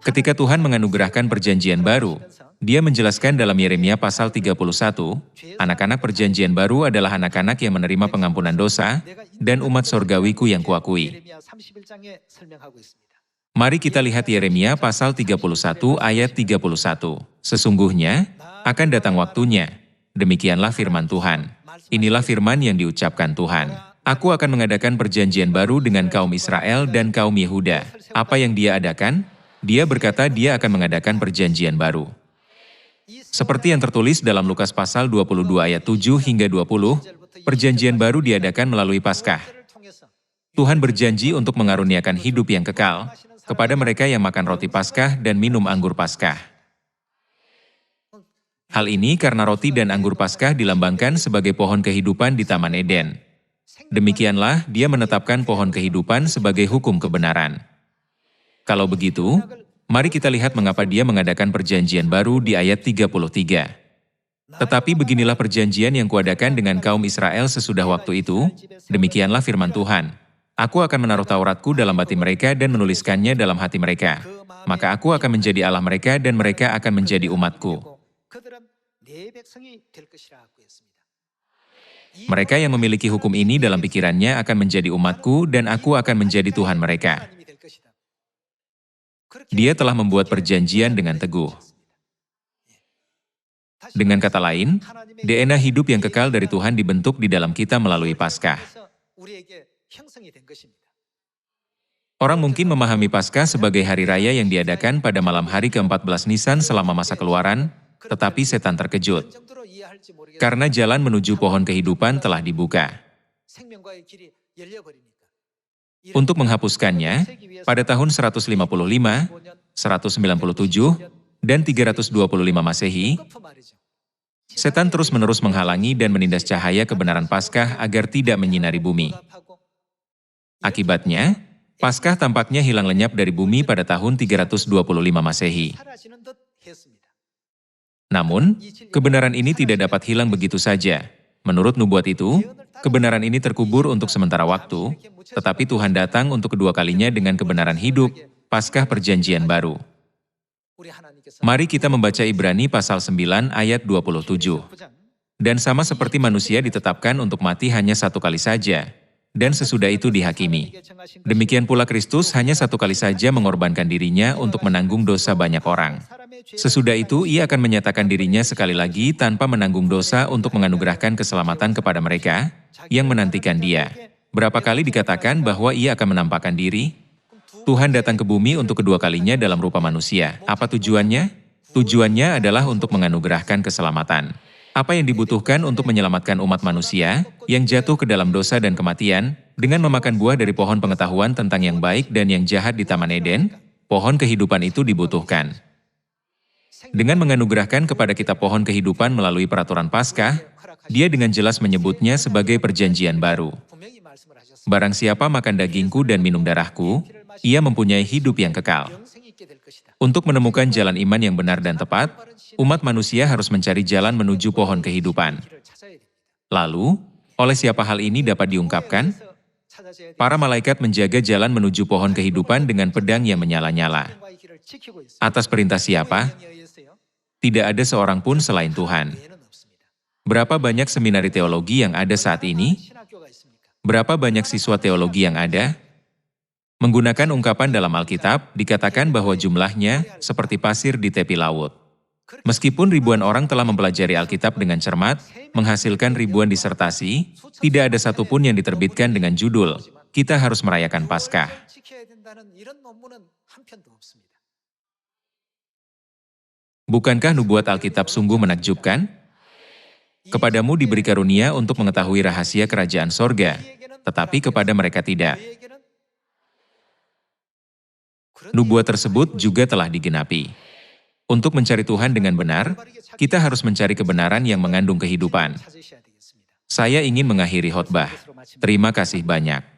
Ketika Tuhan menganugerahkan perjanjian baru, Dia menjelaskan dalam Yeremia pasal 31, anak-anak perjanjian baru adalah anak-anak yang menerima pengampunan dosa dan umat sorgawiku yang kuakui. Mari kita lihat Yeremia pasal 31 ayat 31. Sesungguhnya, akan datang waktunya. Demikianlah firman Tuhan. Inilah firman yang diucapkan Tuhan. Aku akan mengadakan perjanjian baru dengan kaum Israel dan kaum Yehuda. Apa yang Dia adakan? Dia berkata Dia akan mengadakan perjanjian baru. Seperti yang tertulis dalam Lukas pasal 22 ayat 7 hingga 20, perjanjian baru diadakan melalui Paskah. Tuhan berjanji untuk mengaruniakan hidup yang kekal kepada mereka yang makan roti Paskah dan minum anggur Paskah. Hal ini karena roti dan anggur Paskah dilambangkan sebagai pohon kehidupan di Taman Eden. Demikianlah Dia menetapkan pohon kehidupan sebagai hukum kebenaran. Kalau begitu, mari kita lihat mengapa Dia mengadakan perjanjian baru di ayat 33. Tetapi beginilah perjanjian yang kuadakan dengan kaum Israel sesudah waktu itu, demikianlah firman Tuhan. Aku akan menaruh Tauratku dalam batin mereka dan menuliskannya dalam hati mereka. Maka aku akan menjadi Allah mereka dan mereka akan menjadi umatku. Mereka yang memiliki hukum ini dalam pikirannya akan menjadi umatku dan aku akan menjadi Tuhan mereka. Dia telah membuat perjanjian dengan teguh. Dengan kata lain, DNA hidup yang kekal dari Tuhan dibentuk di dalam kita melalui Paskah. Orang mungkin memahami Paskah sebagai hari raya yang diadakan pada malam hari ke-14 Nisan selama masa keluaran, tetapi setan terkejut. Karena jalan menuju pohon kehidupan telah dibuka. Untuk menghapuskannya, pada tahun 155, 197, dan 325 Masehi, setan terus-menerus menghalangi dan menindas cahaya kebenaran Paskah agar tidak menyinari bumi. Akibatnya, Paskah tampaknya hilang lenyap dari bumi pada tahun 325 Masehi. Namun, kebenaran ini tidak dapat hilang begitu saja. Menurut nubuat itu, kebenaran ini terkubur untuk sementara waktu, tetapi Tuhan datang untuk kedua kalinya dengan kebenaran hidup, Paskah Perjanjian Baru. Mari kita membaca Ibrani pasal 9 ayat 27. Dan sama seperti manusia ditetapkan untuk mati hanya satu kali saja, dan sesudah itu dihakimi. Demikian pula Kristus hanya satu kali saja mengorbankan dirinya untuk menanggung dosa banyak orang. Sesudah itu Ia akan menyatakan dirinya sekali lagi tanpa menanggung dosa untuk menganugerahkan keselamatan kepada mereka yang menantikan Dia. Berapa kali dikatakan bahwa Ia akan menampakkan diri? Tuhan datang ke bumi untuk kedua kalinya dalam rupa manusia. Apa tujuannya? Tujuannya adalah untuk menganugerahkan keselamatan. Apa yang dibutuhkan untuk menyelamatkan umat manusia yang jatuh ke dalam dosa dan kematian dengan memakan buah dari pohon pengetahuan tentang yang baik dan yang jahat di Taman Eden? Pohon kehidupan itu dibutuhkan. Dengan menganugerahkan kepada kita pohon kehidupan melalui peraturan Paskah, Dia dengan jelas menyebutnya sebagai perjanjian baru. Barang siapa makan dagingku dan minum darahku, ia mempunyai hidup yang kekal. Untuk menemukan jalan iman yang benar dan tepat, umat manusia harus mencari jalan menuju pohon kehidupan. Lalu, oleh siapa hal ini dapat diungkapkan? Para malaikat menjaga jalan menuju pohon kehidupan dengan pedang yang menyala-nyala. Atas perintah siapa? Tidak ada seorang pun selain Tuhan. Berapa banyak seminari teologi yang ada saat ini? Berapa banyak siswa teologi yang ada? Menggunakan ungkapan dalam Alkitab, dikatakan bahwa jumlahnya seperti pasir di tepi laut. Meskipun ribuan orang telah mempelajari Alkitab dengan cermat, menghasilkan ribuan disertasi, tidak ada satupun yang diterbitkan dengan judul, "Kita harus merayakan Paskah." Bukankah nubuat Alkitab sungguh menakjubkan? Kepadamu diberi karunia untuk mengetahui rahasia kerajaan sorga, tetapi kepada mereka tidak. Nubuat tersebut juga telah digenapi. Untuk mencari Tuhan dengan benar, kita harus mencari kebenaran yang mengandung kehidupan. Saya ingin mengakhiri khotbah. Terima kasih banyak.